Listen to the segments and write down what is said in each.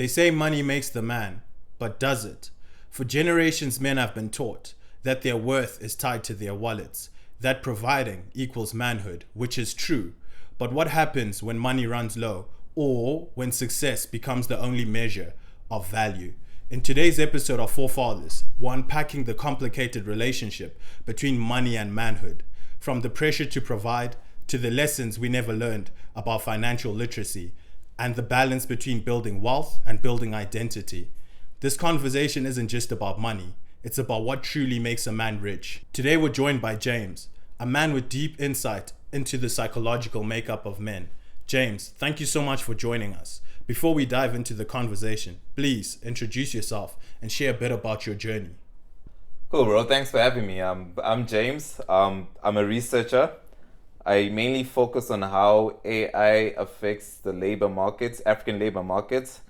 They say money makes the man, but does it? For generations, men have been taught that their worth is tied to their wallets, that providing equals manhood, which is true. But what happens when money runs low, or when success becomes the only measure of value? In today's episode of Forefathers, we're unpacking the complicated relationship between money and manhood, from the pressure to provide to the lessons we never learned about financial literacy, and the balance between building wealth and building identity. This conversation isn't just about money, it's about what truly makes a man rich. Today we're joined by James, a man with deep insight into the psychological makeup of men. James, thank you so much for joining us. Before we dive into the conversation, please introduce yourself and share a bit about your journey. Cool, bro. Thanks for having me. I'm James. I'm a researcher. I mainly focus on how AI affects the labor markets, African labor markets.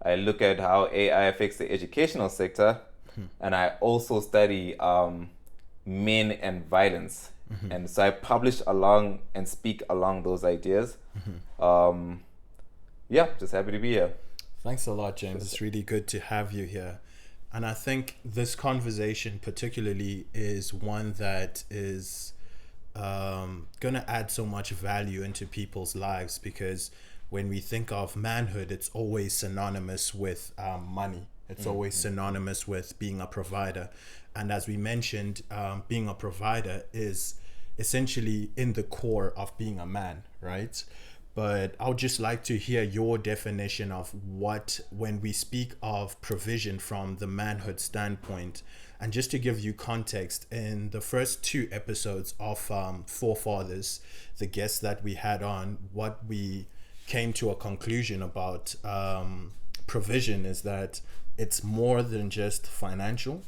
I look at how AI affects the educational sector, and I also study men and violence. And so I publish along and speak along those ideas. Just happy to be here. Thanks a lot, James. It's really good to have you here. And I think this conversation particularly is one that is going to add so much value into people's lives, because when we think of manhood, it's always synonymous with money. It's always synonymous with being a provider. And as we mentioned, being a provider is essentially in the core of being a man, right? But I would just like to hear your definition of what, when we speak of provision from the manhood standpoint. And just to give you context, in the first two episodes of Forefathers, the guests that we had on, what we came to a conclusion about provision is that it's more than just financial.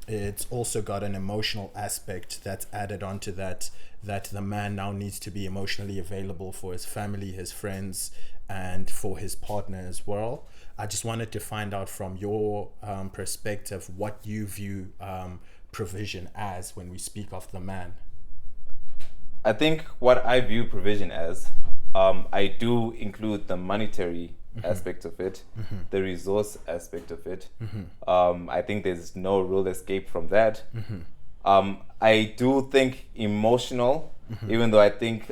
It's also got an emotional aspect that's added onto that the man now needs to be emotionally available for his family, his friends, and for his partner as well. I just wanted to find out from your perspective what you view provision as when we speak of the man. I think what I view provision as, I do include the monetary aspect of it, the resource aspect of it. I think there's no real escape from that. I do think emotional, even though I think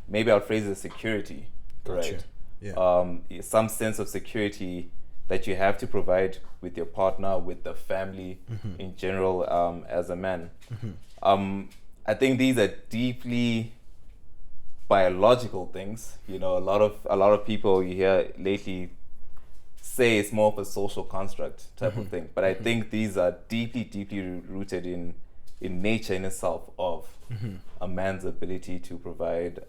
maybe I'll phrase it security, Gotcha. right? Yeah. Some sense of security that you have to provide with your partner, with the family in general, as a man. I think these are deeply biological things. You know, a lot of people you hear lately say it's more of a social construct type of thing. But I think these are deeply rooted in nature in itself of a man's ability to provide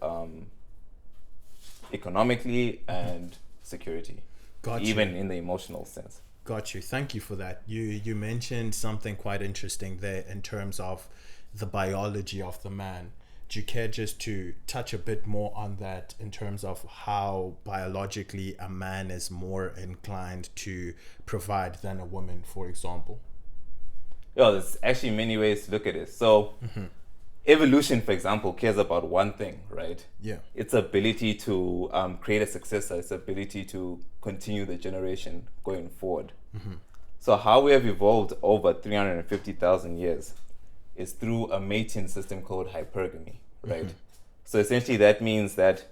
economically and security, even in the emotional sense. Got you. Thank you for that. You mentioned something quite interesting there in terms of the biology of the man. Do you care just to touch a bit more on that in terms of how biologically a man is more inclined to provide than a woman, for example? Yeah, there's actually many ways to look at it. So evolution, for example, cares about one thing, right? Yeah. Its ability to create a successor, its ability to continue the generation going forward. So how we have evolved over 350,000 years is through a mating system called hypergamy, right? So essentially that means that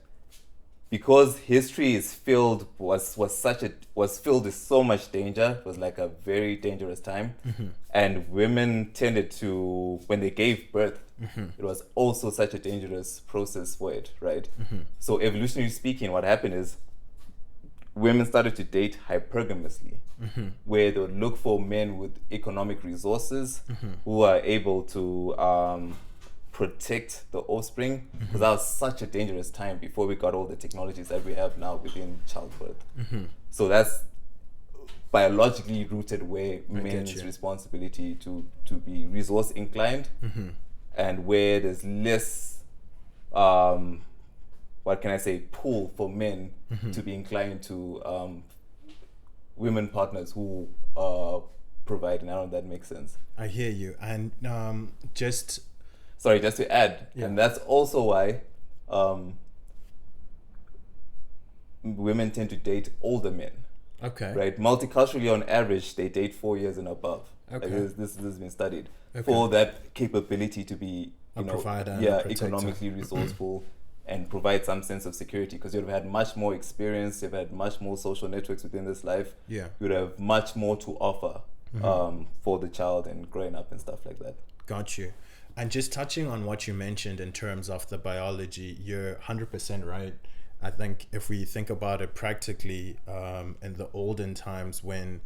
because history is filled was filled with so much danger, it was like a very dangerous time, and women tended to, when they gave birth, it was also such a dangerous process for it, right? So evolutionarily speaking, what happened is women started to date hypergamously, where they would look for men with economic resources who are able to protect the offspring, because that was such a dangerous time before we got all the technologies that we have now within childbirth. So that's biologically rooted where men's responsibility to be resource inclined, and where there's less pull for men to be inclined to women partners who provide. And I don't know if that makes sense. I hear you. And just to add, and that's also why women tend to date older men, Okay. Right? Multiculturally, on average, they date 4 years and above. Okay. Like this has been studied Okay. for that capability to be, A provider and a yeah, protector. economically resourceful and provide some sense of security, because you've had much more experience, you've had much more social networks within this life. Yeah. You would have much more to offer for the child and growing up and stuff like that. Got you. And just touching on what you mentioned in terms of the biology, you're 100% right. I think if we think about it practically, in the olden times when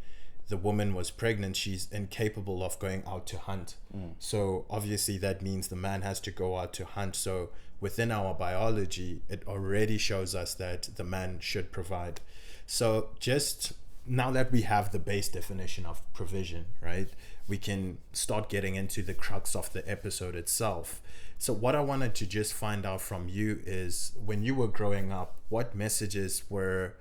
the woman was pregnant, she's incapable of going out to hunt. So obviously that means the man has to go out to hunt. So within our biology, it already shows us that the man should provide. So just now that we have the base definition of provision, right, we can start getting into the crux of the episode itself. So what I wanted to just find out from you is, when you were growing up, what messages were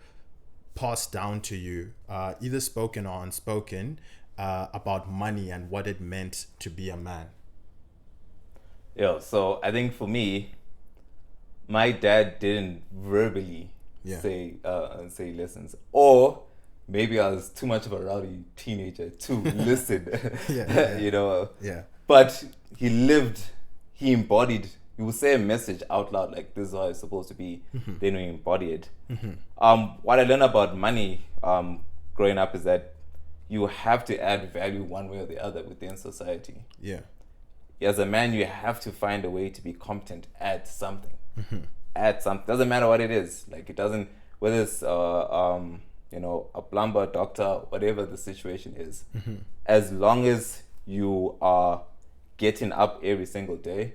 passed down to you, either spoken or unspoken, about money and what it meant to be a man? Yeah, so I think for me, my dad didn't verbally say lessons, or maybe I was too much of a rowdy teenager to listen. But he embodied. He would say a message out loud, like, this is how it's supposed to be. Then we embody it. What I learned about money growing up is that you have to add value one way or the other within society. Yeah. As a man, you have to find a way to be competent at something. At something. Doesn't matter what it is. Like, it doesn't, whether it's a plumber, doctor, whatever the situation is. As long as you are getting up every single day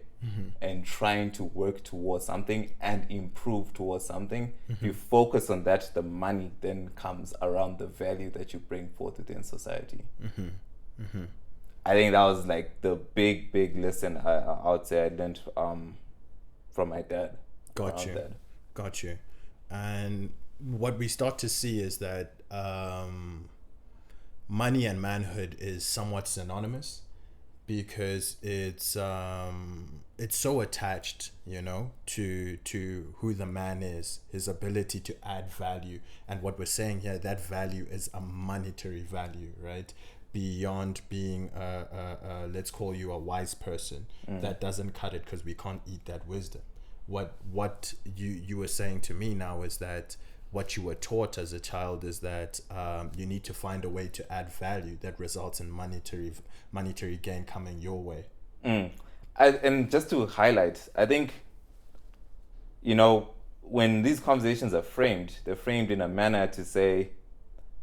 and trying to work towards something and improve towards something, you focus on that, the money then comes around the value that you bring forth within society. I think that was like the big lesson I would say I learned from my dad. Got you. And what we start to see is that money and manhood is somewhat synonymous, because it's so attached, to who the man is, his ability to add value. And what we're saying here, that value is a monetary value, right? Beyond being let's call you a wise person. That doesn't cut it, because we can't eat that wisdom. What you were saying to me now is that what you were taught as a child is that you need to find a way to add value that results in monetary gain coming your way. And just to highlight, I think, when these conversations are framed, they're framed in a manner to say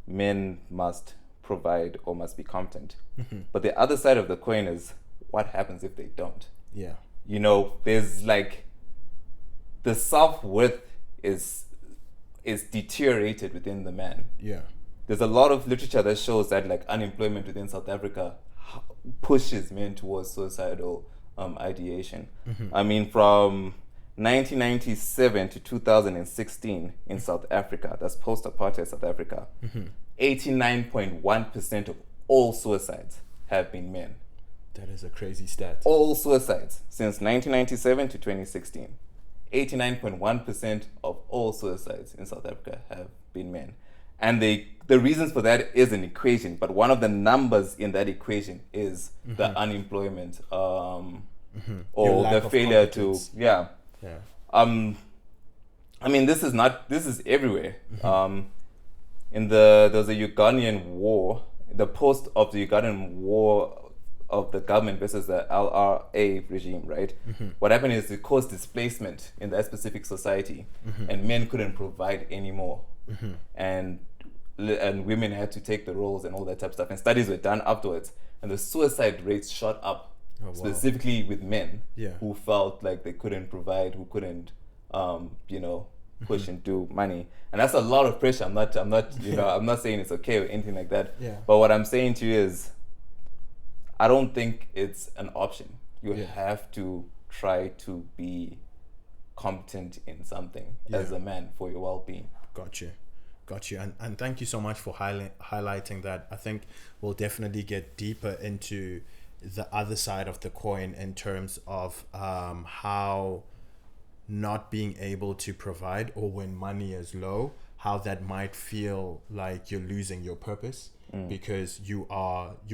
men must provide or must be competent. But the other side of the coin is, what happens if they don't? Yeah. There's like, the self-worth is deteriorated within the man. Yeah. There's a lot of literature that shows that, like, unemployment within South Africa pushes men towards suicidal ideation. I mean, from 1997 to 2016 in South Africa, that's post-apartheid South Africa, 89.1% of all suicides have been men. That is a crazy stat. All suicides since 1997 to 2016. 89.1% of all suicides in South Africa have been men. And the reasons for that is an equation, but one of the numbers in that equation is the unemployment or the failure to I mean, this is everywhere. There was a Ugandan war, the post of the Ugandan war of the government versus the LRA regime, right? What happened is it caused displacement in that specific society, and men couldn't provide anymore, and women had to take the roles and all that type of stuff. And studies were done afterwards, and the suicide rates shot up, specifically with men who felt like they couldn't provide, who couldn't, push and do money. And that's a lot of pressure. I'm not, I'm not saying it's okay or anything like that. Yeah. But what I'm saying to you is, I don't think it's an option. You have to try to be competent in something as a man for your well-being. Got you. And thank you so much for highlighting that. I think we'll definitely get deeper into the other side of the coin in terms of how not being able to provide, or when money is low, how that might feel like you're losing your purpose because you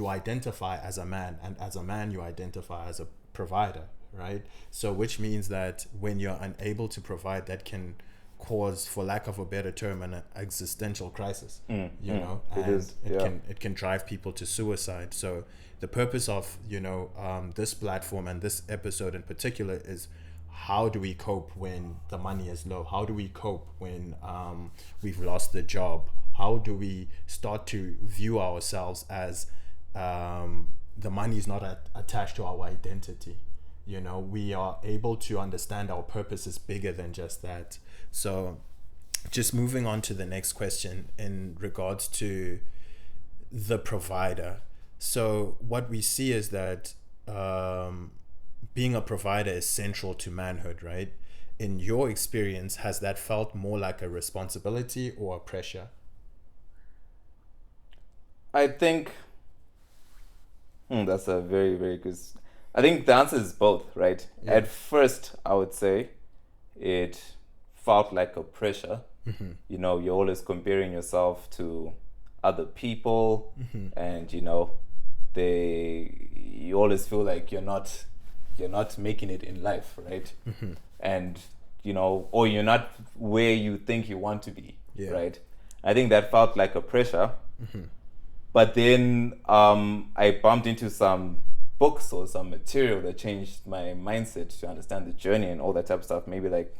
identify as a man, and as a man you identify as a provider, right? So which means that when you're unable to provide, that can cause, for lack of a better term, an existential crisis, you know, and it can drive people to suicide. So the purpose of, you know, this platform and this episode in particular is, how do we cope when the money is low? How do we cope when we've lost the job? How do we start to view ourselves as the money is not attached to our identity? You know, we are able to understand our purpose is bigger than just that. So just moving on to the next question in regards to the provider. So what we see is that being a provider is central to manhood, right? In your experience, has that felt more like a responsibility or a pressure? I think that's a very, very good. I think the answer is both, right? Yeah. At first, I would say it felt like a pressure. You know, you're always comparing yourself to other people, and you know, you always feel like you're not making it in life, right? And you know, or you're not where you think you want to be, right? I think that felt like a pressure. But then I bumped into some books or some material that changed my mindset to understand the journey and all that type of stuff, maybe like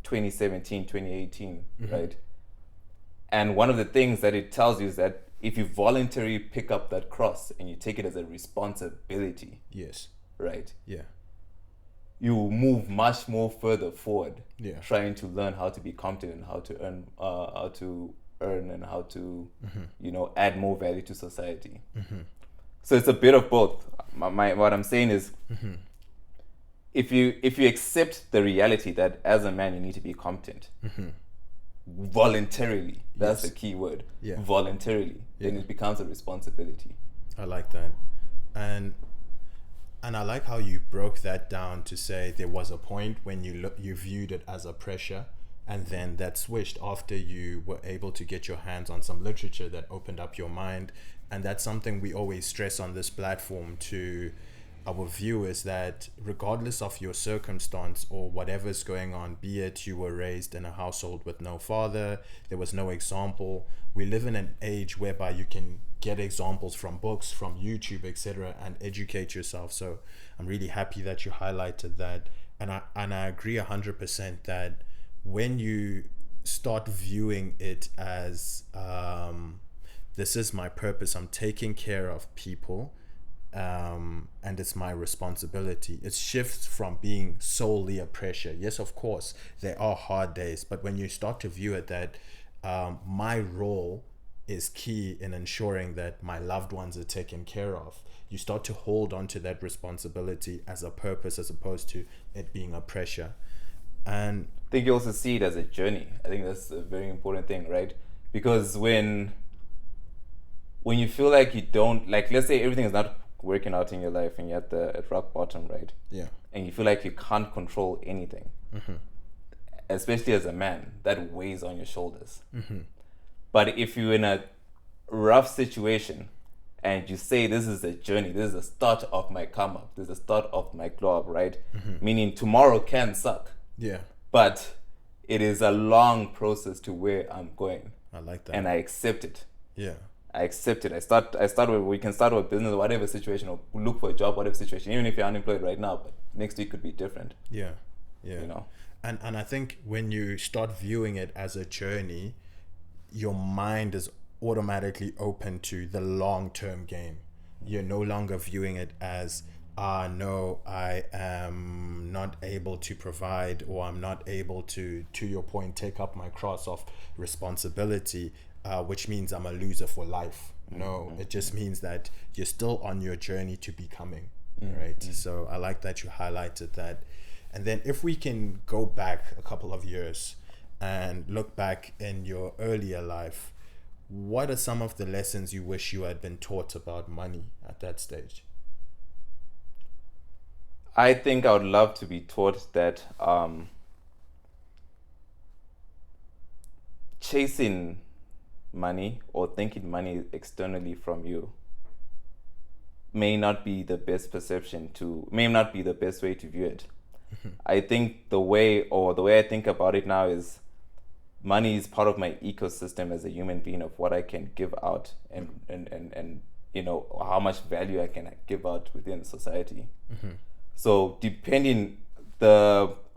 2017, 2018, right? And one of the things that it tells you is that if you voluntarily pick up that cross and you take it as a responsibility, right? You move much more further forward, trying to learn how to be competent, how to earn and how to you know, add more value to society. So it's a bit of both. What I'm saying is, if you accept the reality that as a man you need to be competent voluntarily, that's the key word, voluntarily, then it becomes a responsibility. I like that. And I like how you broke that down to say there was a point when you viewed it as a pressure, and then that switched after you were able to get your hands on some literature that opened up your mind. And that's something we always stress on this platform to our viewers, that regardless of your circumstance or whatever's going on, be it you were raised in a household with no father, there was no example, we live in an age whereby you can get examples from books, from YouTube, etc., and educate yourself. So I'm really happy that you highlighted that. And I agree 100% that when you start viewing it as this is my purpose, I'm taking care of people, and it's my responsibility, it shifts from being solely a pressure. Yes, of course there are hard days, but when you start to view it that my role is key in ensuring that my loved ones are taken care of, you start to hold on to that responsibility as a purpose as opposed to it being a pressure. And I think you also see it as a journey. I think that's a very important thing, right? Because when you feel like you don't, like, let's say everything is not working out in your life and you're at rock bottom, right? And you feel like you can't control anything, especially as a man, that weighs on your shoulders. But if you're in a rough situation and you say, this is a journey, this is the start of my come up, this is the start of my glow up, right? Meaning tomorrow can suck. But it is a long process to where I'm going. I like that. And I accept it. I accept it. We can start with business, whatever situation, or look for a job, whatever situation, even if you're unemployed right now, but next week could be different. You know? And I think when you start viewing it as a journey, your mind is automatically open to the long-term game. You're no longer viewing it as, no, I am not able to provide, or I'm not able to your point, take up my cross of responsibility, which means I'm a loser for life. No, it just means that you're still on your journey to becoming, right? So I like that you highlighted that. And then if we can go back a couple of years and look back in your earlier life, what are some of the lessons you wish you had been taught about money at that stage? I think I would love to be taught that chasing money or thinking money externally from you may not be the best way to view it. I think the way I think about it now is money is part of my ecosystem as a human being of what I can give out and you know, how much value I can give out within society. So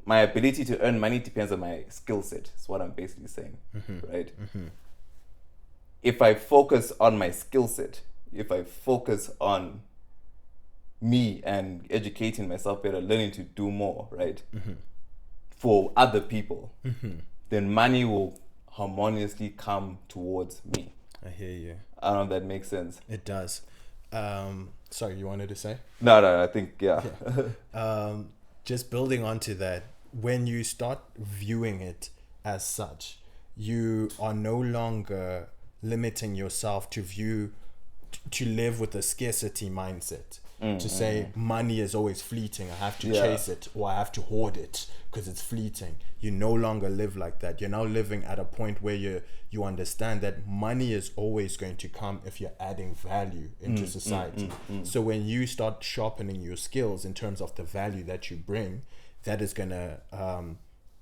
my ability to earn money depends on my skill set, is what I'm basically saying, right? If I focus on my skill set, if I focus on me and educating myself better, learning to do more, right, for other people, then money will harmoniously come towards me. I hear you. I don't know if that makes sense. It does. Sorry, you wanted to say? No, I think, yeah. Just building onto that, when you start viewing it as such, you are no longer limiting yourself to live with a scarcity mindset. To say money is always fleeting, I have to chase it, or I have to hoard it because it's fleeting. You no longer live like that. You're now living at a point where you understand that money is always going to come if you're adding value into society. So when you start sharpening your skills in terms of the value that you bring, that is gonna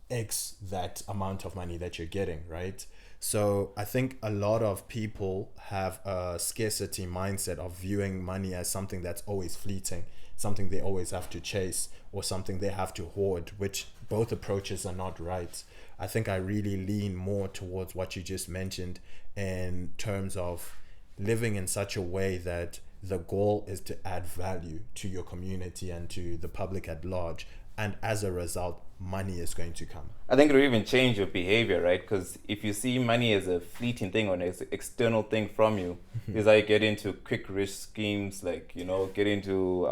X that amount of money that you're getting, right? So I think a lot of people have a scarcity mindset of viewing money as something that's always fleeting, something they always have to chase, or something they have to hoard, which both approaches are not right. I think I really lean more towards what you just mentioned in terms of living in such a way that the goal is to add value to your community and to the public at large. And as a result, money is going to come. I think it'll even change your behavior, right? Because if you see money as a fleeting thing or an external thing from you, is like get into quick risk schemes, like, you know, get into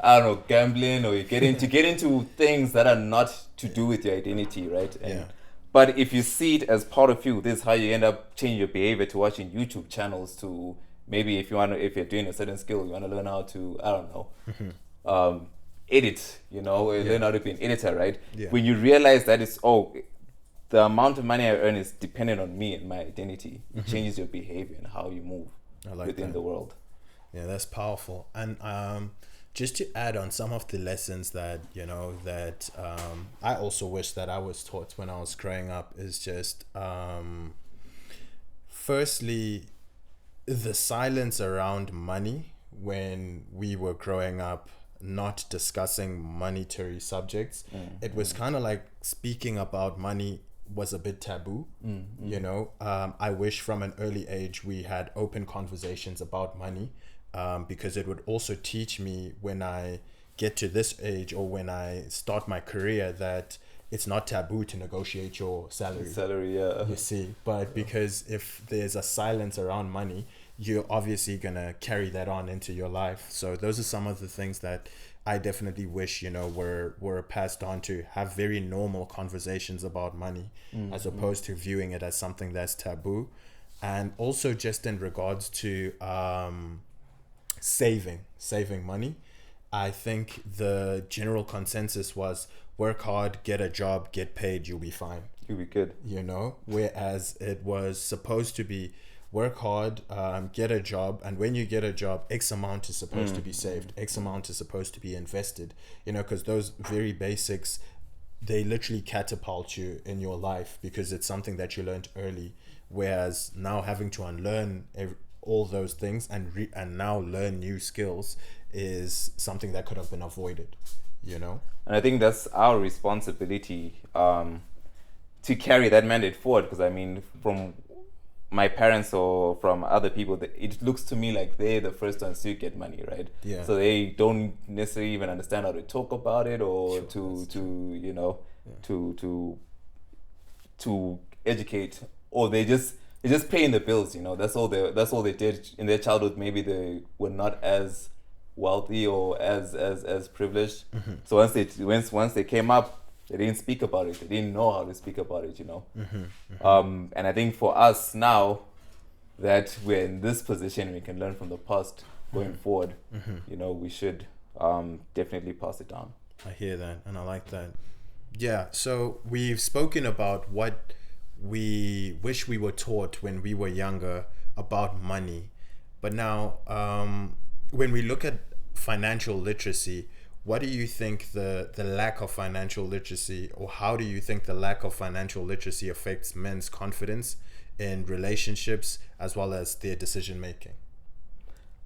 I don't know, gambling, or you get into things that are not to do with your identity, right? But if you see it as part of you, this is how you end up changing your behavior to watching YouTube channels, to maybe if you're doing a certain skill, you want to learn how to, I don't know, edit, you know, learn how to be an editor, right? When you realize that the amount of money I earn is dependent on me and my identity, it changes your behavior and how you move within the world. Yeah, that's powerful. And just to add on some of the lessons that, you know, that I also wish that I was taught when I was growing up is just, firstly, the silence around money when we were growing up, not discussing monetary subjects. It was kind of like speaking about money was a bit taboo. You know, I wish from an early age we had open conversations about money, because it would also teach me when I get to this age or when I start my career that it's not taboo to negotiate your salary. You see, but because if there's a silence around money, you're obviously gonna carry that on into your life. So those are some of the things that I definitely wish, you know, were passed on, to have very normal conversations about money, as opposed to viewing it as something that's taboo. And also just in regards to saving money, I think the general consensus was work hard, get a job, get paid, you'll be fine. You'll be good. You know, whereas it was supposed to be work hard, get a job, and when you get a job, X amount is supposed to be saved, X amount is supposed to be invested, you know, because those very basics, they literally catapult you in your life because it's something that you learned early, whereas now having to unlearn all those things and now learn new skills is something that could have been avoided, you know. And I think that's our responsibility to carry that mandate forward, because I mean, from my parents or from other people, it looks to me like they're the first ones to get money, right? Yeah. So they don't necessarily even understand how to talk about it, or to you know, to educate, or they're just paying the bills, you know. That's all they did in their childhood. Maybe they were not as wealthy or as privileged. So once they came up, they didn't speak about it. They didn't know how to speak about it, you know. And I think for us now that we're in this position, we can learn from the past going forward. You know, we should definitely pass it down. I hear that, and I like that. Yeah, so we've spoken about what we wish we were taught when we were younger about money. But now, when we look at financial literacy, what do you think the lack of financial literacy, or how do you think the lack of financial literacy affects men's confidence in relationships as well as their decision making?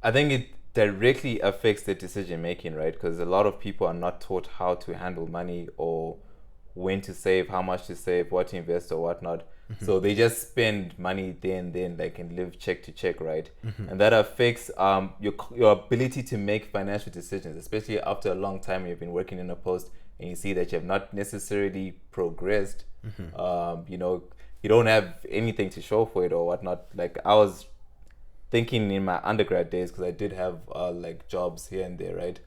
I think it directly affects the decision making, right? Because a lot of people are not taught how to handle money, or when to save, how much to save, what to invest or whatnot. So they just spend money there and then, like, and live check to check, right? And that affects your ability to make financial decisions, especially after a long time you've been working in a post and you see that you have not necessarily progressed. You know, you don't have anything to show for it or whatnot. Like, I was thinking in my undergrad days, because I did have like jobs here and there, right?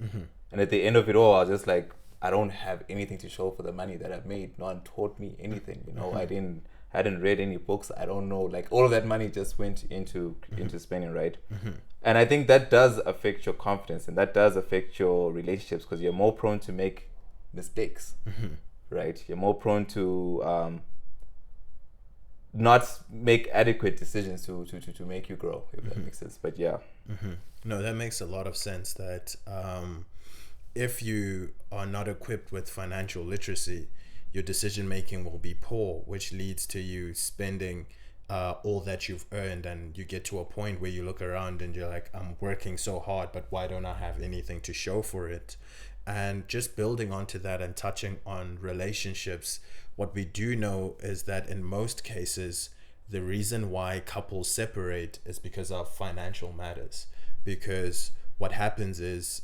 And at the end of it all, I was just like, I don't have anything to show for the money that I've made. No one taught me anything, you know. I hadn't read any books. I don't know, like, all of that money just went into spending, right? And I think that does affect your confidence, and that does affect your relationships, because you're more prone to make mistakes, right? You're more prone to not make adequate decisions to make you grow, if that makes sense. But yeah. No, that makes a lot of sense, that if you are not equipped with financial literacy, your decision making will be poor, which leads to you spending all that you've earned, and you get to a point where you look around and you're like, I'm working so hard, but why don't I have anything to show for it? And just building onto that and touching on relationships, what we do know is that in most cases, the reason why couples separate is because of financial matters. Because what happens is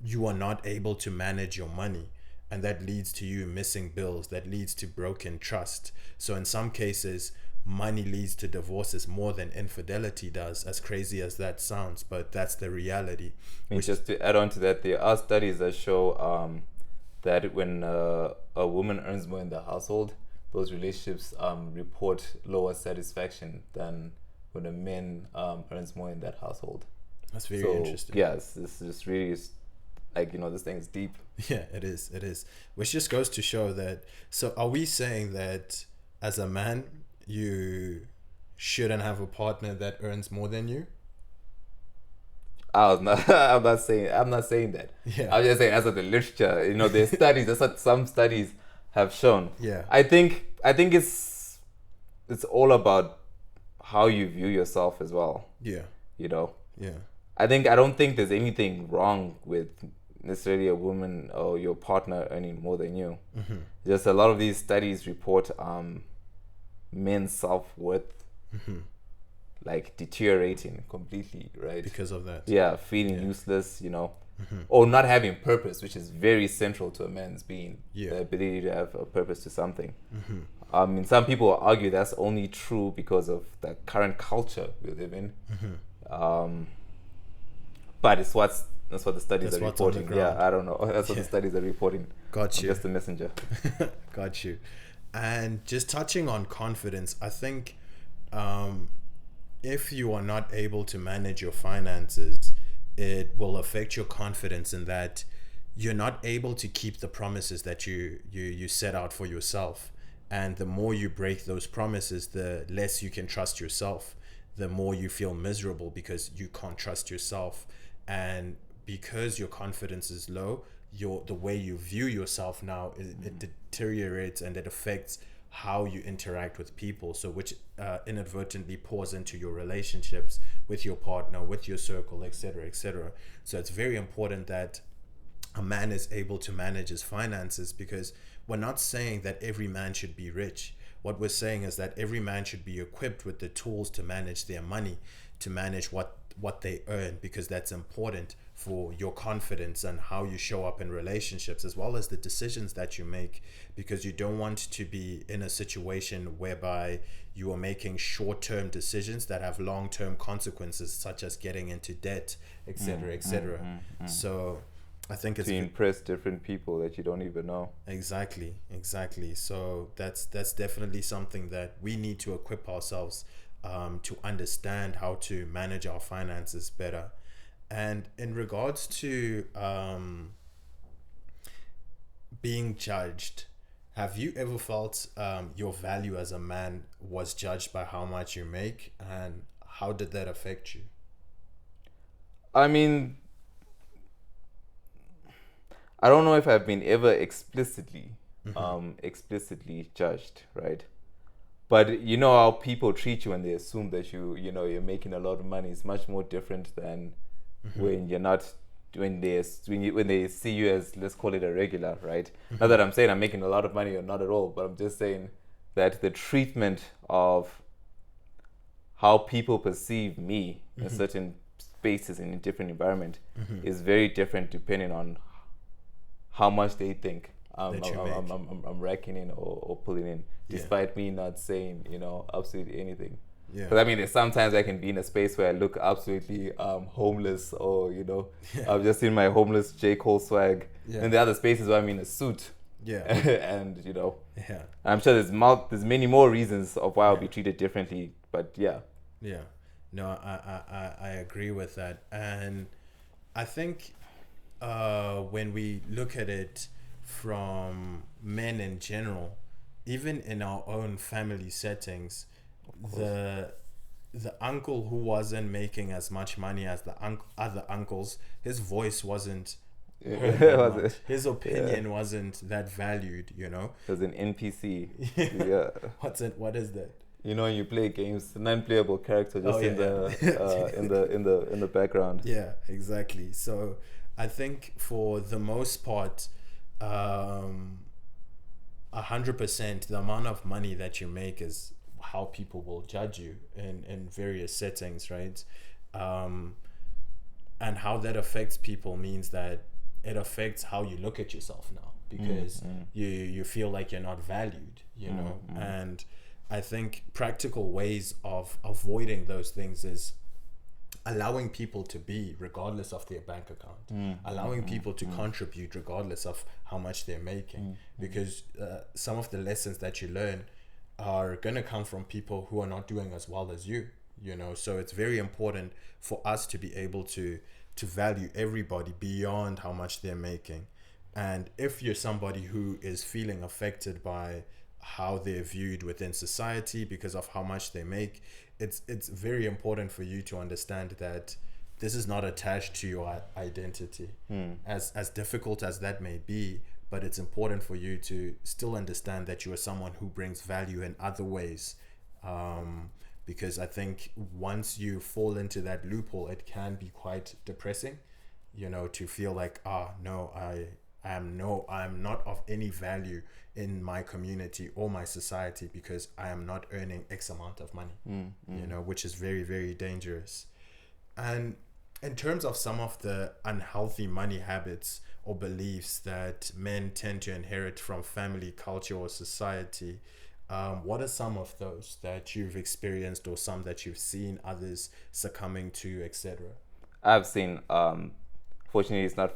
you are not able to manage your money, and that leads to you missing bills, that leads to broken trust. So in some cases, money leads to divorces more than infidelity does, as crazy as that sounds, but that's the reality. And just to add on to that, there are studies that show that when a woman earns more in the household, those relationships report lower satisfaction than when a man earns more in that household. That's very interesting. Yes, this is really, like, you know, this thing is deep. Yeah, it is. Which just goes to show that, so are we saying that as a man, you shouldn't have a partner that earns more than you? I'm not saying that. Yeah. I'm just saying, as of the literature, you know, there's studies, that's what some studies have shown. Yeah. I think it's all about how you view yourself as well. Yeah. You know? Yeah. I don't think there's anything wrong with necessarily a woman or your partner earning more than you. Just a lot of these studies report men's self-worth like deteriorating completely, right? Because of that. Yeah, feeling useless, you know, or not having purpose, which is very central to a man's being. Yeah. The ability to have a purpose to something. I mean, some people argue that's only true because of the current culture we live in. But that's what the studies are reporting. Yeah, I don't know. That's what the studies are reporting. Got you. I'm just a messenger. Got you. And just touching on confidence, I think if you are not able to manage your finances, it will affect your confidence in that you're not able to keep the promises that you set out for yourself. And the more you break those promises, the less you can trust yourself. The more you feel miserable because you can't trust yourself. And because your confidence is low, the way you view yourself now, it deteriorates, and it affects how you interact with people. So which inadvertently pours into your relationships with your partner, with your circle, etc., etc. So it's very important that a man is able to manage his finances, because we're not saying that every man should be rich. What we're saying is that every man should be equipped with the tools to manage their money, to manage what they earn, because that's important for your confidence and how you show up in relationships, as well as the decisions that you make, because you don't want to be in a situation whereby you are making short-term decisions that have long-term consequences, such as getting into debt, etc., etc. So I think it's to impress different people that you don't even know. Exactly. So that's definitely something that we need to equip ourselves to understand how to manage our finances better. And in regards to being judged, Have you ever felt your value as a man was judged by how much you make, and how did that affect you? I mean, I don't know if I've been ever explicitly judged, right? But you know how people treat you when they assume that you're making a lot of money. It's much more different than when you're not, when they see you as, let's call it, a regular, right? Not that I'm saying I'm making a lot of money or not at all, but I'm just saying that the treatment of how people perceive me in certain spaces in a different environment is very different depending on how much they think I'm racking in or pulling in, despite me not saying, absolutely anything. Yeah. Because I mean, there's sometimes I can be in a space where I look absolutely homeless, or I'm just in my homeless J. Cole swag. Yeah. And the other spaces where I'm in a suit. Yeah. And Yeah. I'm sure there's many more reasons of why I'll be treated differently. But yeah. Yeah. No, I agree with that. And I think when we look at it from men in general, even in our own family settings, the uncle who wasn't making as much money as the other uncles, his voice wasn't heard that much. His opinion wasn't that valued, It was an NPC. Yeah. What is that? When you play games, non-playable character just in the background. Yeah, exactly. So I think for the most part, 100%, the amount of money that you make is how people will judge you in various settings, right? And how that affects people means that it affects how you look at yourself now, because you feel like you're not valued, and I think practical ways of avoiding those things is allowing people to be regardless of their bank account, allowing people to contribute regardless of how much they're making, because some of the lessons that you learn are going to come from people who are not doing as well as you, so it's very important for us to be able to value everybody beyond how much they're making. And if you're somebody who is feeling affected by how they're viewed within society because of how much they make, it's very important for you to understand that this is not attached to your identity, as difficult as that may be. But it's important for you to still understand that you are someone who brings value in other ways, because I think once you fall into that loophole, it can be quite depressing, to feel like, no, I'm not of any value in my community or my society because I am not earning X amount of money, which is very, very dangerous. And in terms of some of the unhealthy money habits or beliefs that men tend to inherit from family, culture, or society, what are some of those that you've experienced, or some that you've seen others succumbing to, etc.? I've seen, fortunately it's not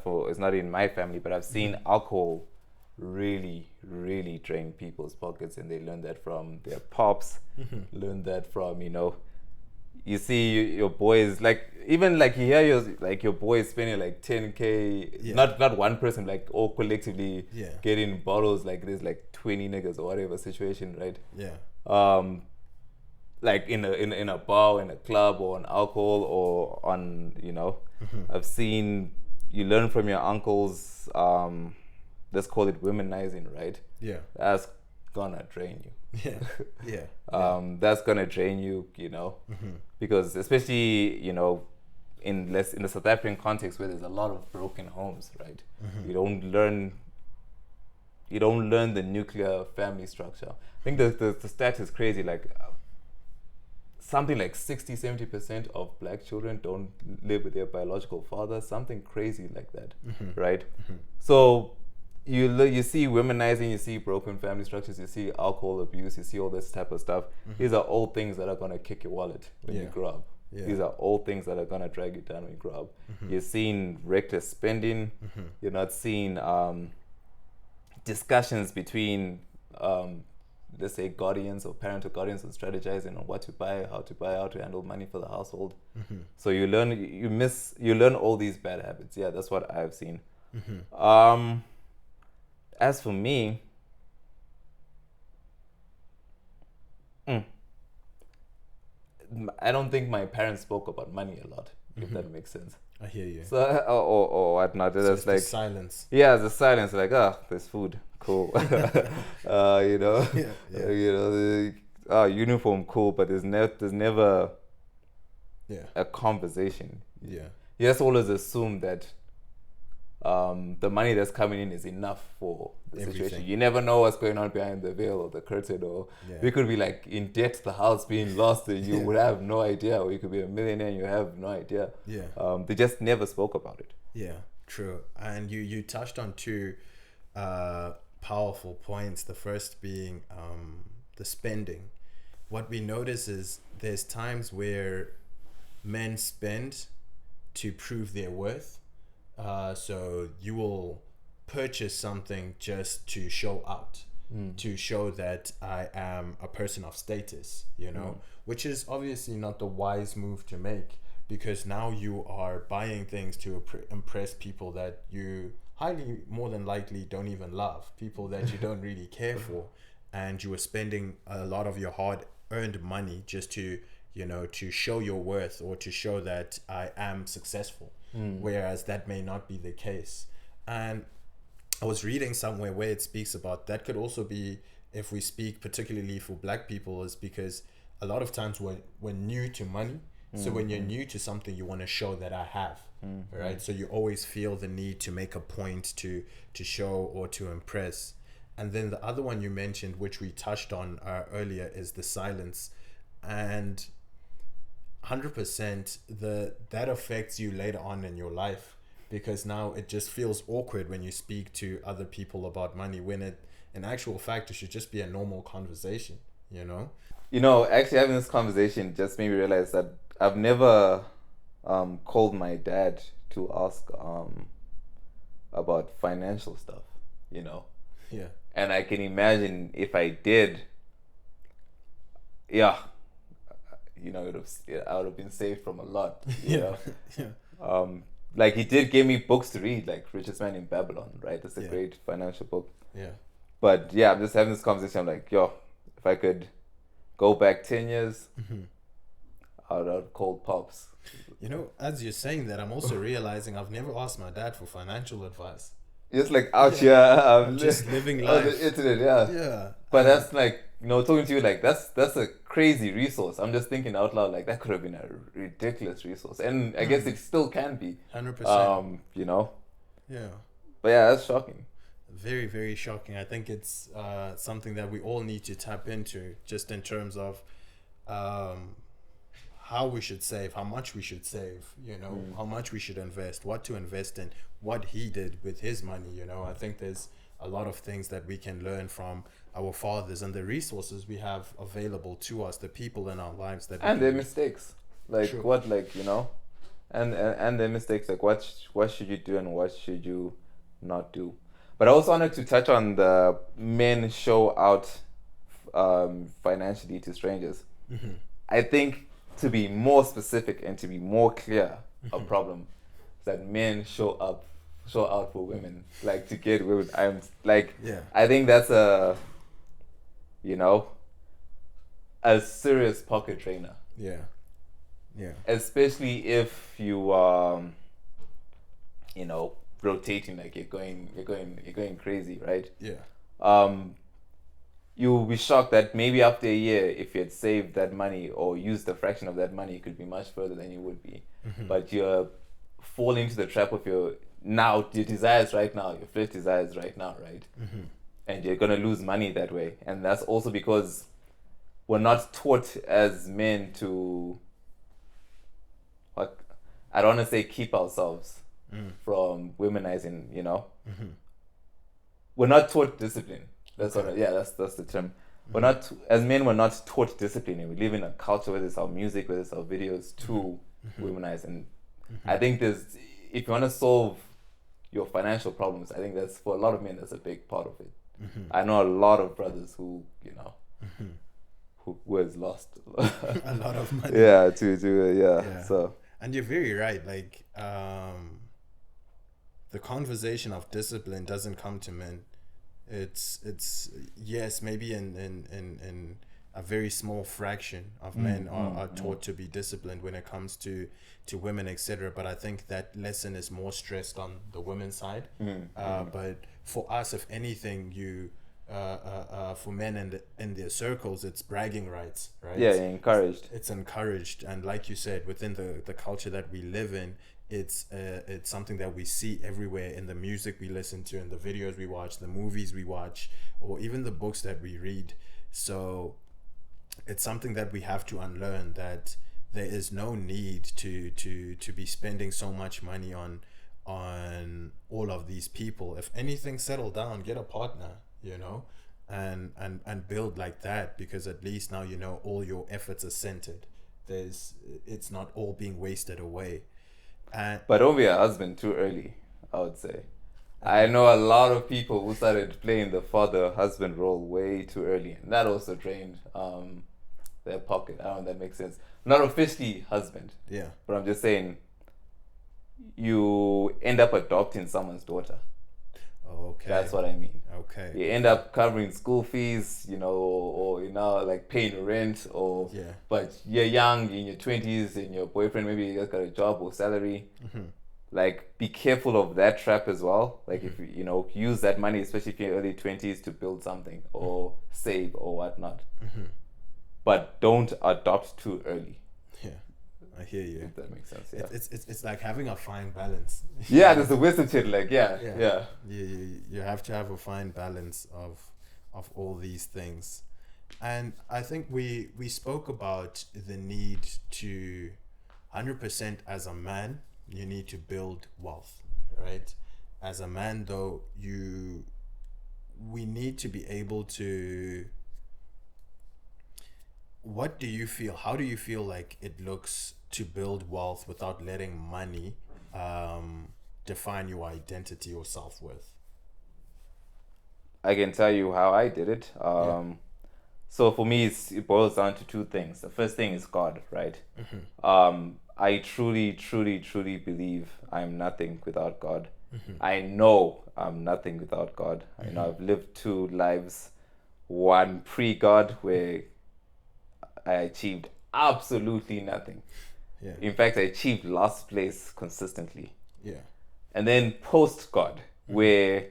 in my family, but I've seen alcohol really, really drain people's pockets, and they learn that from their pops, learn that from, you see your boys, like, even like you hear your boys spending like 10K, not one person, like all collectively getting bottles, like there's like 20 niggas or whatever situation, right? Like in a bar, in a club, or on alcohol, or on, I've seen you learn from your uncles, let's call it womanizing, right? That's gonna drain you. That's gonna drain you, because especially, in the South African context where there's a lot of broken homes, right? You don't learn the nuclear family structure. I think the stat is crazy, like something like 60-70% of black children don't live with their biological father, something crazy like that, right? So you see womanizing, you see broken family structures, you see alcohol abuse, you see all this type of stuff. These are all things that are going to kick your wallet when you grow up. These are all things that are going to drag you down when you grow up. You're seeing reckless spending. You're not seeing discussions between let's say guardians or parental guardians and strategizing on what to buy, how to handle money for the household. So you learn all these bad habits. Yeah, that's what I've seen. As for me, I don't think my parents spoke about money a lot, if that makes sense. I hear you. So or whatnot. So That's it's like the silence. yeah, the silence. Like there's food, cool. You know, Yeah. you know, uniform, cool. But there's never Yeah. a conversation. Yeah. You just always assume that the money that's coming in is enough for the Everything. situation. You never know what's going on behind the veil or the curtain, or we could be like in debt, the house being lost, and you would have no idea, or you could be a millionaire and you have no idea. Yeah. They just never spoke about it. Yeah, true. And you touched on two powerful points. The first being the spending. What we notice is there's times where men spend to prove their worth. So you will purchase something just to show out, to show that I am a person of status, you know, which is obviously not the wise move to make, because now you are buying things to impress people that you highly more than likely don't even love, people that you don't really care for, and you are spending a lot of your hard-earned money just to, you know, to show your worth or to show that I am successful, whereas that may not be the case. And I was reading somewhere where it speaks about that could also be, if we speak particularly for Black people, is because a lot of times we're new to money. So when you're new to something, you want to show that I have, right? So you always feel the need to make a point to show or to impress. And then the other one you mentioned, which we touched on earlier, is the silence. And 100% that affects you later on in your life, because now it just feels awkward when you speak to other people about money, when in actual fact it should just be a normal conversation, you know? You know, actually having this conversation just made me realize that I've never called my dad to ask about financial stuff, you know? Yeah. And I can imagine if I did, you know, I would have been saved from a lot, you know? Yeah. Like he did give me books to read, like Richest Man in Babylon, right? That's a great financial book. Yeah. But yeah, I'm just having this conversation. I'm like, if I could go back 10 years, I would have called Pops. You know, as you're saying that, I'm also realizing I've never asked my dad for financial advice. Just like out here, I'm just living life on the internet, Yeah. But that's like, you know, talking to you, like that's a crazy resource. I'm just thinking out loud, like that could have been a ridiculous resource, and I guess it still can be. 100%. You know. Yeah. But yeah, that's shocking. Very, very shocking. I think it's something that we all need to tap into, just in terms of how we should save, how much we should save, you know, how much we should invest, what to invest in, what he did with his money, you know. I think there's a lot of things that we can learn from our fathers and the resources we have available to us, the people in our lives that and their mistakes, like True. what, like, you know, and their mistakes, like what should you do and what should you not do. But I also wanted to touch on the men show out financially to strangers. I think, to be more specific and to be more clear, a problem is that men show out for women, like to get women. I'm like, I think that's a serious pocket trainer. Yeah. Especially if you rotating, like you're going crazy, right? Yeah. You'll be shocked that maybe after a year, if you had saved that money or used a fraction of that money, you could be much further than you would be. But you're falling into the trap of your desires right now, your flesh desires right now, right? And you're gonna lose money that way. And that's also because we're not taught as men to, like, I don't want to say keep ourselves from womanizing, you know? We're not taught discipline. That's that's the term. We're not, as men, we're not taught discipline, and we live in a culture, whether it's our music, whether it's our videos, to womanize. And I think if you want to solve your financial problems, I think that's, for a lot of men, that's a big part of it. I know a lot of brothers who, you know, who has lost a lot of money. So, and you're very right. Like, the conversation of discipline doesn't come to men. It's yes, maybe in a very small fraction of men are taught to be disciplined when it comes to women, etc. But I think that lesson is more stressed on the women's side. But for us, if anything, for men in their circles, it's bragging rights, right? Yeah, encouraged. It's encouraged, and like you said, within the culture that we live in, it's something that we see everywhere in the music we listen to, in the videos we watch, the movies we watch, or even the books that we read. So it's something that we have to unlearn, that there is no need to be spending so much money on all of these people. If anything, settle down, get a partner, and build like that, because at least now all your efforts are centered. It's not all being wasted away. But don't be a husband too early, I would say. I know a lot of people who started playing the father-husband role way too early, and that also drained their pocket. I don't know if that makes sense. Not officially husband. Yeah. But I'm just saying, you end up adopting someone's daughter. Okay. That's what I mean. Okay. You end up covering school fees, or like paying rent, but you're young, in your 20s, and your boyfriend maybe just got a job or salary. Like, be careful of that trap as well. Like, if you use that money, especially if you're in your early 20s, to build something or save or whatnot. But don't adopt too early. Yeah, I hear you. If that makes sense. Yeah. It's like having a fine balance. Yeah, there's a wisdom to it. Like, yeah. You have to have a fine balance of all these things. And I think we spoke about the need to 100%, as a man, you need to build wealth, right? As a man, though, we need to be able to. What do you feel? How do you feel like it looks to build wealth without letting money define your identity or self-worth? I can tell you how I did it. So for me, it boils down to two things. The first thing is God, right? I truly, truly, truly believe I'm nothing without God. I know I'm nothing without God. I know I've lived two lives, one pre-God, where I achieved absolutely nothing. Yeah. In fact, I achieved last place consistently. Yeah. And then post-God, where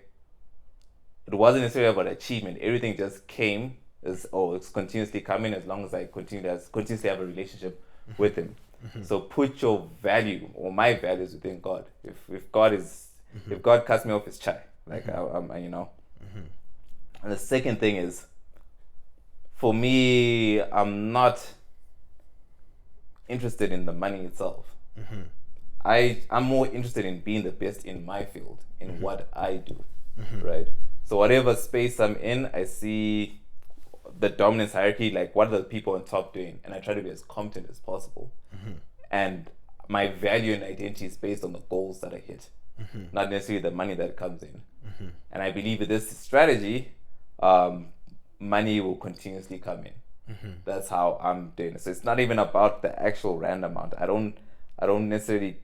it wasn't necessarily about achievement. Everything just came it's continuously coming, as long as I continuously have a relationship with Him. So put your value, or my values, within God. If God cuts me off His chai, like I'm. And the second thing is, for me, I'm not interested in the money itself. I'm more interested in being the best in my field, in what I do, right? So whatever space I'm in, I see the dominance hierarchy, like what are the people on top doing, and I try to be as competent as possible. And my value and identity is based on the goals that I hit, not necessarily the money that comes in. And I believe with this strategy, money will continuously come in. That's how I'm doing it. So it's not even about the actual rand amount. I don't necessarily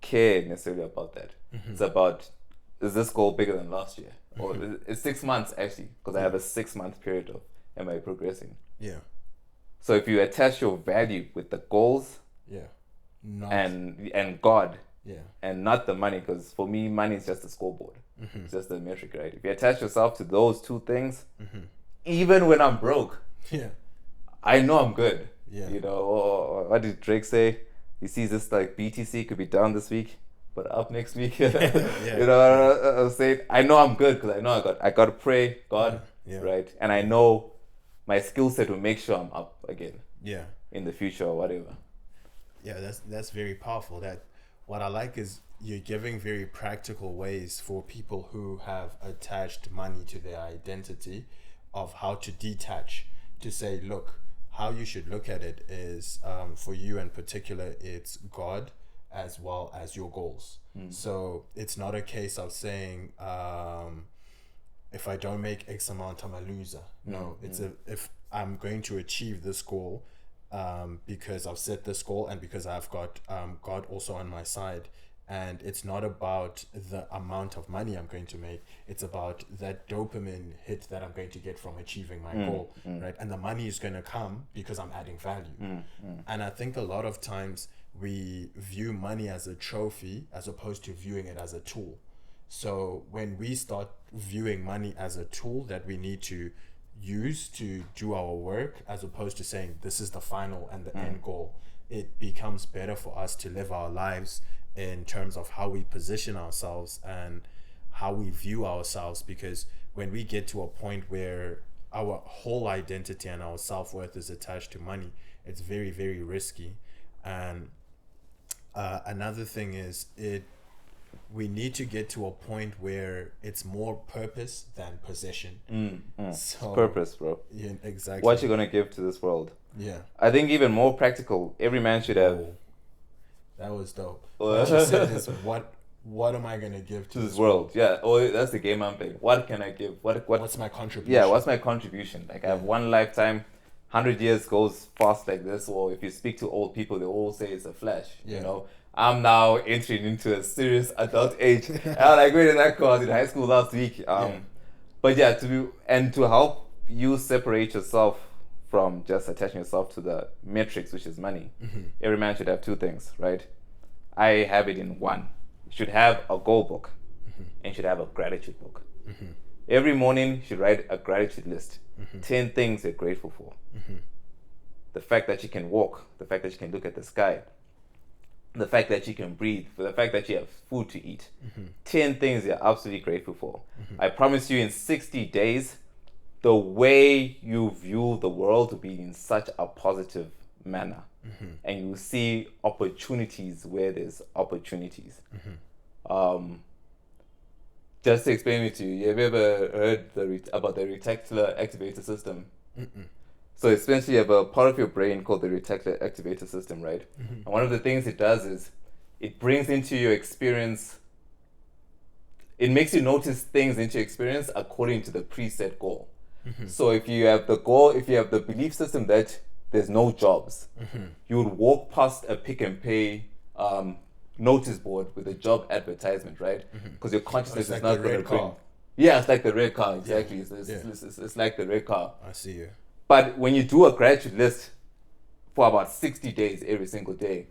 care about that. It's about, is this goal bigger than last year? Or it's 6 months, actually, because I have a 6-month period of, am I progressing? Yeah. So if you attach your value with the goals, and God, and not the money, because for me, money is just a scoreboard. It's just a metric, right? If you attach yourself to those two things, even when I'm broke, I know I'm good. Or what did Drake say? He sees this like BTC could be down this week, but up next week. I was saying, I know I'm good, because I know I got to pray, God, right? And I know my skill set will make sure I'm up again. In the future or whatever. Yeah, that's very powerful. That what I like is you're giving very practical ways for people who have attached money to their identity, of how to detach, to say, look, how you should look at it is, for you in particular, it's God as well as your goals. So it's not a case of saying, if I don't make X amount, I'm a loser. No, it's if I'm going to achieve this goal, because I've set this goal, and because I've got God also on my side, And it's not about the amount of money I'm going to make. It's about that dopamine hit that I'm going to get from achieving my goal, right? And the money is going to come because I'm adding value. And I think a lot of times we view money as a trophy as opposed to viewing it as a tool. So when we start viewing money as a tool that we need to use to do our work, as opposed to saying this is the final and the end goal, it becomes better for us to live our lives in terms of how we position ourselves and how we view ourselves. Because when we get to a point where our whole identity and our self-worth is attached to money, it's very, very risky. And another thing is we need to get to a point where it's more purpose than possession. So, purpose, bro. Yeah, exactly. What you're gonna give to this world. Yeah. I think even more practical, every man should have. That was dope. What you said is, what am I gonna give to this world? Yeah. Oh, that's the game I'm playing. What can I give? What's my contribution? Yeah. What's my contribution? Like I have one lifetime. 100 years goes fast like this. Or if you speak to old people, they all say it's a flash. You know. I'm now entering into a serious adult age. I like reading that course in high school last week. But yeah, to help you separate yourself from just attaching yourself to the metrics, which is money. Every man should have two things, right? I have it in one. You should have a goal book and you should have a gratitude book. Every morning you should write a gratitude list. 10 things you're grateful for. The fact that you can walk, the fact that you can look at the sky, the fact that you can breathe, the fact that you have food to eat. 10 things you're absolutely grateful for. I promise you in 60 days, the way you view the world will be in such a positive manner. And you see opportunities where there's opportunities. Just to explain it to you, have you ever heard about the reticular activator system? So essentially you have a part of your brain called the reticular activator system, right? And one of the things it does is it brings into your experience, it makes you notice things into your experience according to the preset goal. So if you have the goal, if you have the belief system that there's no jobs, you would walk past a Pick and Pay notice board with a job advertisement, right? Because your consciousness is not going to bring. Yeah, it's like the red car, exactly. It's like the red car. I see you. But when you do a gratitude list for about 60 days every single day,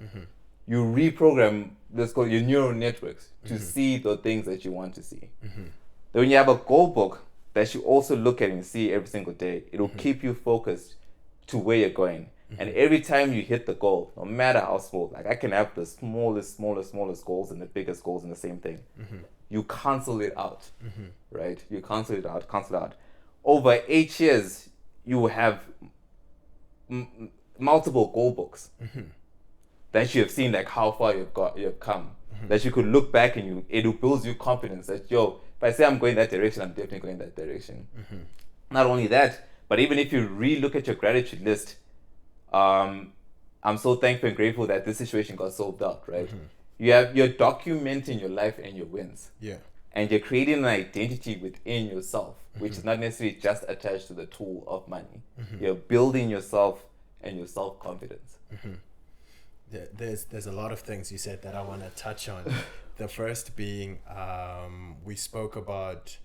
you reprogram, let's call it your neural networks, to see the things that you want to see. Then when you have a goal book that you also look at and see every single day, it'll keep you focused to where you're going. And every time you hit the goal, no matter how small, like I can have the smallest goals and the biggest goals in the same thing. You cancel it out, right? You cancel it out. Over 8 years, you will have multiple goal books that you have seen, like how far you've come. That you could look back and it builds you confidence that, yo, if I say I'm going that direction, I'm definitely going that direction. Not only that, but even if you re-look at your gratitude list, I'm so thankful and grateful that this situation got solved out, right? You're documenting your life and your wins. Yeah. And you're creating an identity within yourself, which is not necessarily just attached to the tool of money. You're building yourself and your self-confidence. There's a lot of things you said that I want to touch on. The first being, we spoke about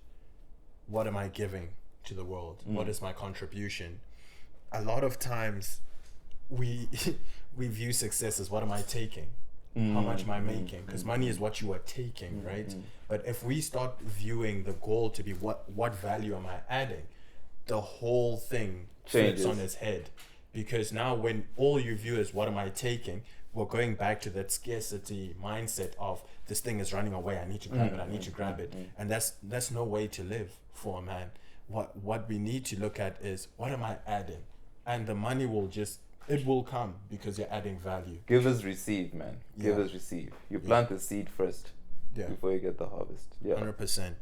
what am I giving to the world? What is my contribution? A lot of times we view success as what am I taking? How much am I making? Because money is what you are taking, right? But if we start viewing the goal to be what value am I adding, the whole thing flips on its head. Because now when all you view is what am I taking, we're going back to that scarcity mindset of this thing is running away, I need to grab it, I need to grab it. And that's no way to live for a man. What we need to look at is what am I adding? And the money it will come because you're adding value. Give us receive, man. Give us receive. You plant the seed first before you get the harvest. 100%.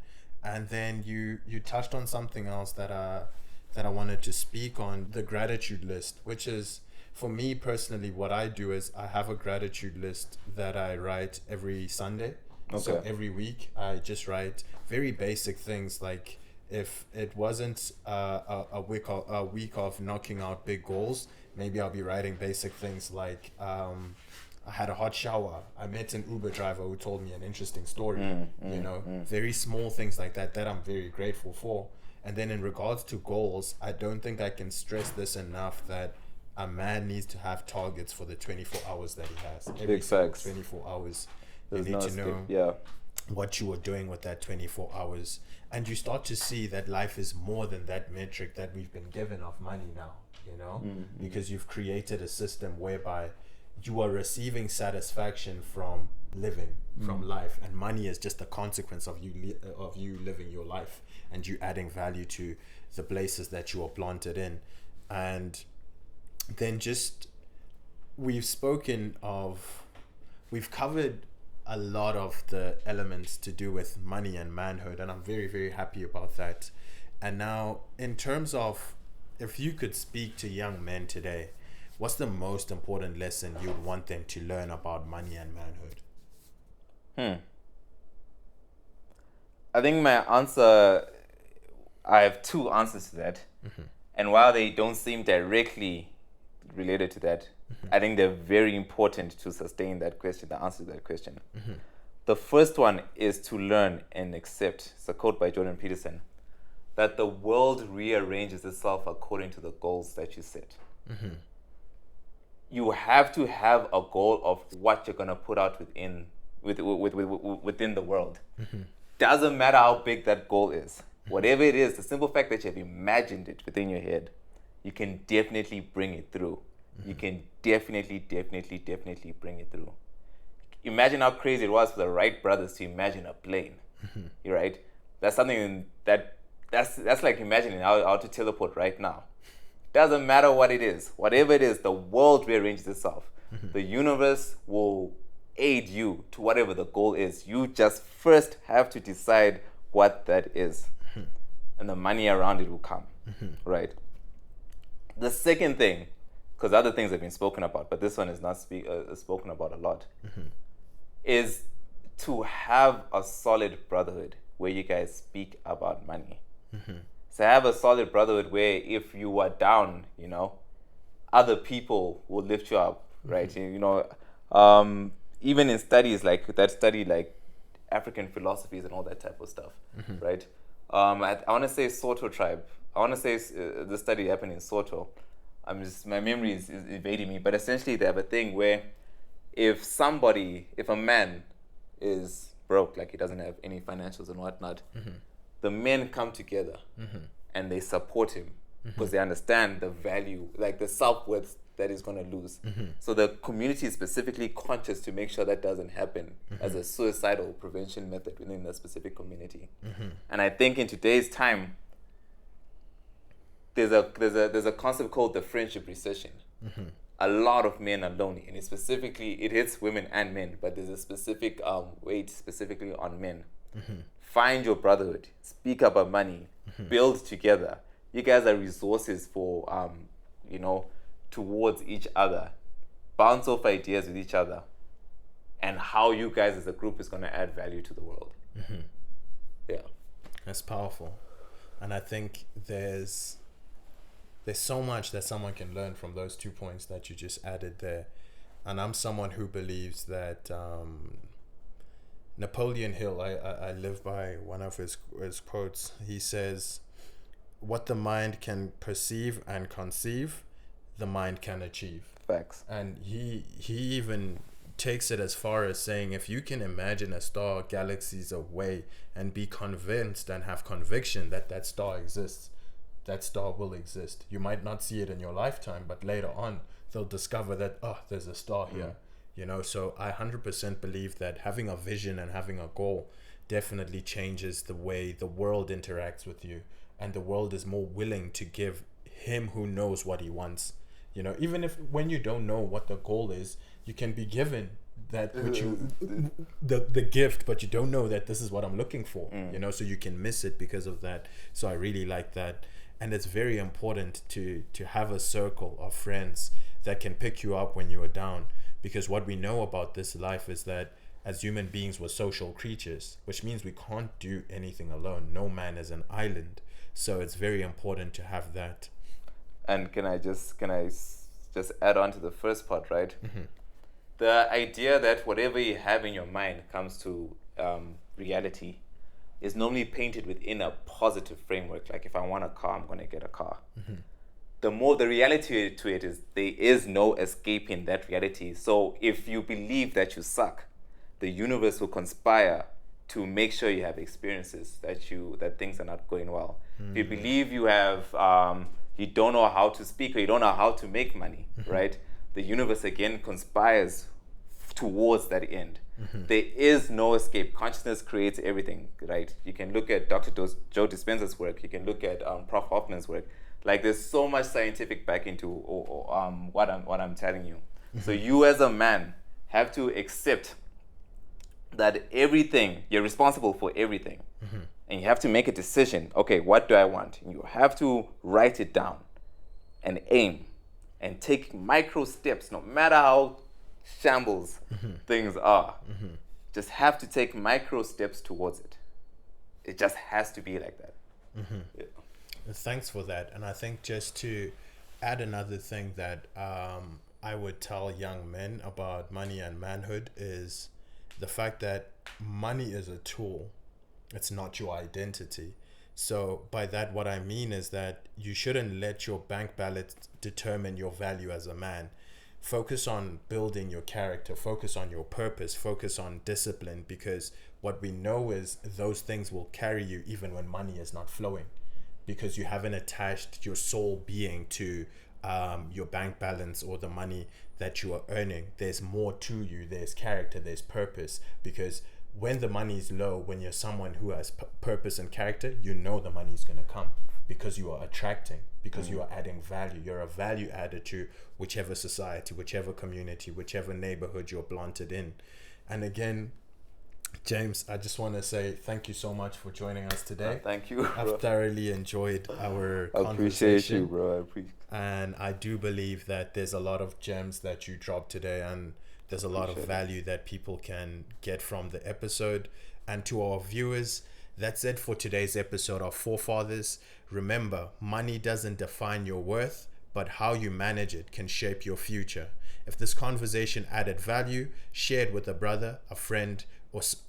And then you touched on something else that I wanted to speak on, the gratitude list, which is, for me personally, what I do is I have a gratitude list that I write every Sunday. Okay. So every week I just write very basic things, like if it wasn't a week of knocking out big goals, maybe I'll be writing basic things like I had a hot shower. I met an Uber driver who told me an interesting story. Very small things like that I'm very grateful for. And then in regards to goals, I don't think I can stress this enough that a man needs to have targets for the 24 hours that he has. Every single 24 hours, you need to know what you are doing with that 24 hours. And you start to see that life is more than that metric that we've been given of money now, because you've created a system whereby you are receiving satisfaction from living, from life, and money is just a consequence of you living your life and you adding value to the places that you are planted in. And then we've covered a lot of the elements to do with money and manhood, and I'm very, very happy about that. And now, in terms of, if you could speak to young men today, what's the most important lesson you'd want them to learn about money and manhood? I think I have two answers to that. And while they don't seem directly related to that, I think they're very important to sustain that question, the answer to that question. The first one is to learn and accept, it's a quote by Jordan Peterson, that the world rearranges itself according to the goals that you set. You have to have a goal of what you're going to put out within the world. Doesn't matter how big that goal is. Whatever it is, the simple fact that you have imagined it within your head, you can definitely bring it through. You can definitely bring it through. Imagine how crazy it was for the Wright brothers to imagine a plane. You're right. That's something that's like imagining how to teleport right now. Doesn't matter what it is. Whatever it is, the world rearranges itself. The universe will aid you to whatever the goal is. You just first have to decide what that is. And the money around it will come. Right? The second thing, because other things have been spoken about, but this one is not spoken about a lot, is to have a solid brotherhood where you guys speak about money. So have a solid brotherhood where if you are down, other people will lift you up, right? Even in studies like that, study like African philosophies and all that type of stuff, right? I want to say Soto tribe. I want to say the study happened in Soto. My memory is evading me, but essentially they have a thing where if a man is broke, like he doesn't have any financials and whatnot, the men come together and they support him because they understand the value, like the self-worth that he's going to lose. So the community is specifically conscious to make sure that doesn't happen as a suicidal prevention method within that specific community. And I think in today's time, there's a concept called the friendship recession. A lot of men are lonely, and it hits women and men, but there's a specific weight specifically on men. Find your brotherhood, speak about money, build together. You guys are resources for towards each other. Bounce off ideas with each other, and how you guys as a group is going to add value to the world. Yeah, that's powerful. And I think there's so much that someone can learn from those 2 points that you just added there. And I'm someone who believes that Napoleon Hill, I live by one of his quotes. He says, what the mind can perceive and conceive, the mind can achieve. Facts. And he even takes it as far as saying, if you can imagine a star galaxies away and be convinced and have conviction that that star exists, that star will exist. You might not see it in your lifetime, but later on they'll discover that, there's a star here. So I 100% believe that having a vision and having a goal definitely changes the way the world interacts with you, and the world is more willing to give him who knows what he wants. Even if when you don't know what the goal is, you can be given that which the gift, but you don't know that this is what I'm looking for. So you can miss it because of that. So I really like that. And it's very important to have a circle of friends that can pick you up when you are down, because what we know about this life is that as human beings, we're social creatures, which means we can't do anything alone. No man is an island. So it's very important to have that. And can I just add on to the first part, right? The idea that whatever you have in your mind comes to reality is normally painted within a positive framework. Like if I want a car, I'm going to get a car. The reality to it is there is no escaping that reality. So if you believe that you suck, the universe will conspire to make sure you have experiences that things are not going well. If you believe you have you don't know how to speak or you don't know how to make money, right? The universe again conspires towards that end. There is no escape. Consciousness creates everything, right? You can look at Dr. Joe Dispenza's work. You can look at Prof. Hoffman's work. Like there's so much scientific back into what I'm telling you. So you as a man have to accept that everything, you're responsible for everything. And you have to make a decision. Okay, what do I want? And you have to write it down and aim and take micro steps, no matter how shambles things are. Just have to take micro steps towards it. It just has to be like that. Yeah. Thanks for that. And I think just to add another thing that I would tell young men about money and manhood is the fact that money is a tool. It's not your identity. So by that, what I mean is that you shouldn't let your bank balance determine your value as a man. Focus on building your character, focus on your purpose, focus on discipline, because what we know is those things will carry you even when money is not flowing, because you haven't attached your soul being to your bank balance or the money that you are earning. There's more to you. There's character, there's purpose, because when the money is low, when you're someone who has purpose and character, you know the money is going to come because you are attracting, because you are adding value. You're a value adder to whichever society, whichever community, whichever neighborhood you're planted in. And again, James, I just want to say thank you so much for joining us today. Thank you, bro. I've thoroughly enjoyed our I conversation. appreciate you, bro. I appreciate. And I do believe that there's a lot of gems that you dropped today, and there's a lot of value that people can get from the episode. And to our viewers, that's it for today's episode of Forefathers. Remember, money doesn't define your worth, but how you manage it can shape your future. If this conversation added value, share it with a brother, a friend,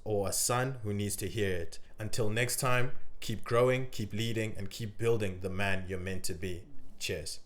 or a son who needs to hear it. Until next time, keep growing, keep leading, and keep building the man you're meant to be. Cheers.